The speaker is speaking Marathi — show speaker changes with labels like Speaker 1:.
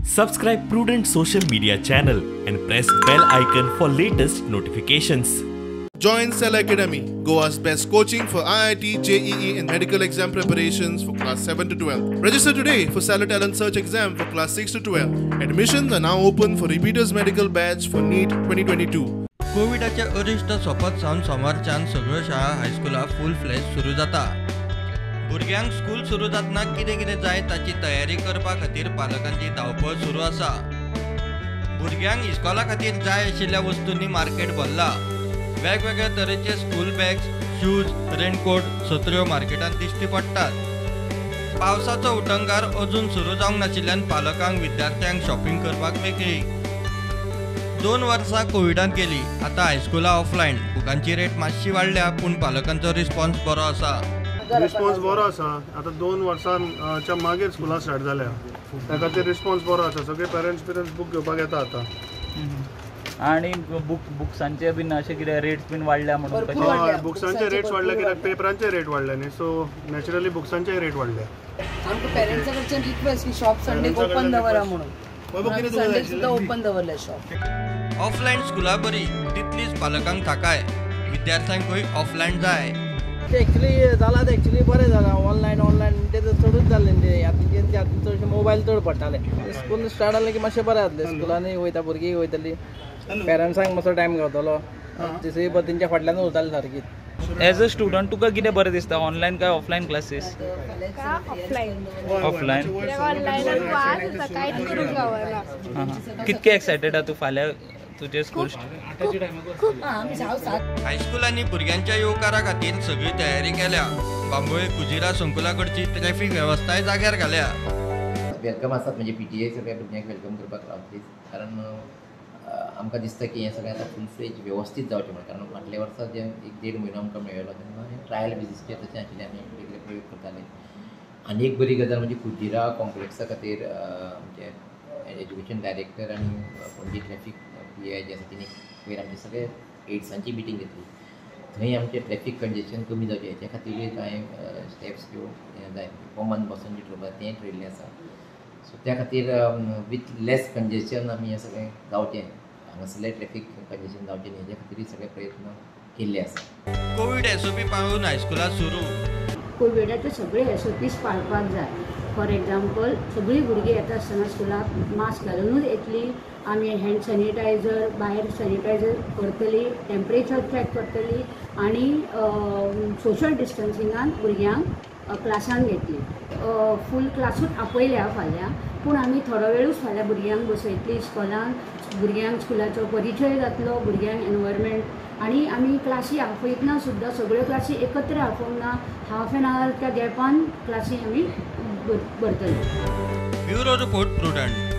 Speaker 1: Subscribe Prudent social media channel and press bell icon for latest notifications.
Speaker 2: Join Cell Academy, Goa's best coaching for IIT, JEE and medical exam preparations for class 7 to 12. Register today for Cell Talent Search exam for class 6 to 12. Admissions are now open for repeaters medical batch for NEET 2022.
Speaker 3: कोविडाच्या अरिश्ट सोपत सावन सोमारच्यान सगळ्यो शाळा हायस्कुला फुल फ्लेज सुरू जाता। भुरग्यांक स्कूल सुरू जातना कितें जाय ताची तयारी करपा खातीर पालकांची धांवपळ सुरू आसा। भुरग्यांक इस्कॉला खातीर जाय आशिल्ल्या वस्तूंनी मार्केट भरला। वेगवेगळ्या तरेचे स्कूल बॅग्स, शूज, रेनकोट, छत्र्यो मार्केटांत दिश्टी पडटात। पावसाचो उटंगार अजून सुरू जावंक नाशिल्ल्यान पालकांक विद्यार्थ्यांक शॉपिंग करपाक मेकळी। 2 वर्सां कोविडान केली, आता हायस्कुला ऑफलायन। बुकांची रेट मातशी वाडल्या पूण पालकांचो रिस्पॉन्स बरो आसा।
Speaker 4: रिस्पॉन्स बरो आसा। आता 2 वर्सांच्या मागीर स्कुलां स्टार्ट जाल्या, त्या खातीर रिस्पॉन्स बरो आसा। सगळे पेरंट्स बुक घेवपाक येता आता।
Speaker 5: आणि बुक्सांचे बीन अशें कितें रेट्स बीन वाडल्या म्हणून
Speaker 4: कशें? बुक्सांचे रेट्स वाडले कित्याक पेपरांचे रेट वाडले न्ही, सो नॅचरली बुक्सांचे रेट वाडले।
Speaker 6: आमकां पेरंट्सा कडच्यान रिक्वेस्ट की शॉप संडे ओपन दवरा म्हणून, संडे सुद्दां ओपन दवरले शॉप।
Speaker 3: ऑफलायन स्कुला बरी, तितलीच पालकांक थाकाय। विद्यार्थ्यांकूय ऑफलायन जाय।
Speaker 7: एक्चुअली जाला ते एक्चुअली बरें जाला। ऑनलायन ते चडूच जाल्लें ते आतांचे चडशे मोबायल चड पडटाले। स्कूल स्टार्ट जालें की मातशें बरें जातलें। स्कुलांनी वयता भुरगीं वयतलीं, पेरंट्सांक मातसो टायम गावतलो। दिसय भर तेंच्या फाटल्यान उरतालें सारकीच।
Speaker 5: एज अ स्टुडंट तुका कितें बरें दिसता, ऑनलायन काय ऑफलायन क्लासेस? ऑफलायन। कितके एक्सायटेड आहा तूं फाल्यां तुजें स्कूल?
Speaker 3: हायस्कुलांनी भुरग्यांच्या येवकारा खातीर सगळी तयारी केल्या। बांबोळे कुजिरा संकुलाकडची ट्रॅफिक वेवस्थाय जाग्यार घाल्या।
Speaker 8: वेलकम आसात, म्हणजे PTA सगळ्या भुरग्यांक वेलकम करपाक लावतलीच। कारण आमकां दिसता की हें सगळें आतां फूल फ्लेज वेवस्थीत जावचें म्हणून। कारण फाटल्या वर्सा जे 1-1.5 म्हयनो आमकां मेळ्ळो तेन्ना हें ट्रायल बेजीसचेर तशें आशिल्लें, आमी वेगळे प्रयोग करताले। आनी एक बरी गजाल म्हणजे कुजिरा कॉम्प्लेक्सा खातीर आमचे एज्युकेशन डायरेक्टर आनी पणजी ट्रॅफिक PI जे आसा तेणी वयर आमचे सगळे एड्सांची मिटींग घेतली। थंय आमचें ट्रॅफिक कंजेशन कमी जावचें हेच्या खातीर कांय स्टेप्स घेवं जाय। कॉमन बसून जे ट्रबल तें ठरयल्लें आसा। सो त्या खातीर विथ लेस कंजेशन आमी हें सगळें जावचें, हांगासरलें ट्रॅफिक कंजेशन जावचें न्ही हेच्या खातीर सगळे प्रयत्न केल्ले आसा।
Speaker 3: कोविड SOP पाळून हायस्कुला सुरू।
Speaker 9: कोविडाचे सगळे SOPs पाळपाक जाय। फॉर एग्जाम्पल सगळीं भुरगीं येता आसतना स्कुलाक मास्क घालूनच येतली। आमी हँड सॅनिटायझर, भायर सॅनिटायझर करतली, टेम्परेचर चॅक करतली आणि सोशल डिस्टन्सिंगान भुरग्यांक क्लासान घेतली। फूल क्लासूच आपयल्या फाल्यां, पूण आमी थोडो वेळूच फाल्यां भुरग्यांक बसयतली इस्कॉलान। भुरग्यांक स्कुलाचो परिचय जातलो, भुरग्यांक एनवायरमेंट। आणि आमी क्लासी आपयतना सुद्दां सगळ्यो क्लासी एकत्र आपोवंक ना, हाफ एन आवरच्या गॅपान क्लासी आमी भरतली।
Speaker 3: Bureau report prudent.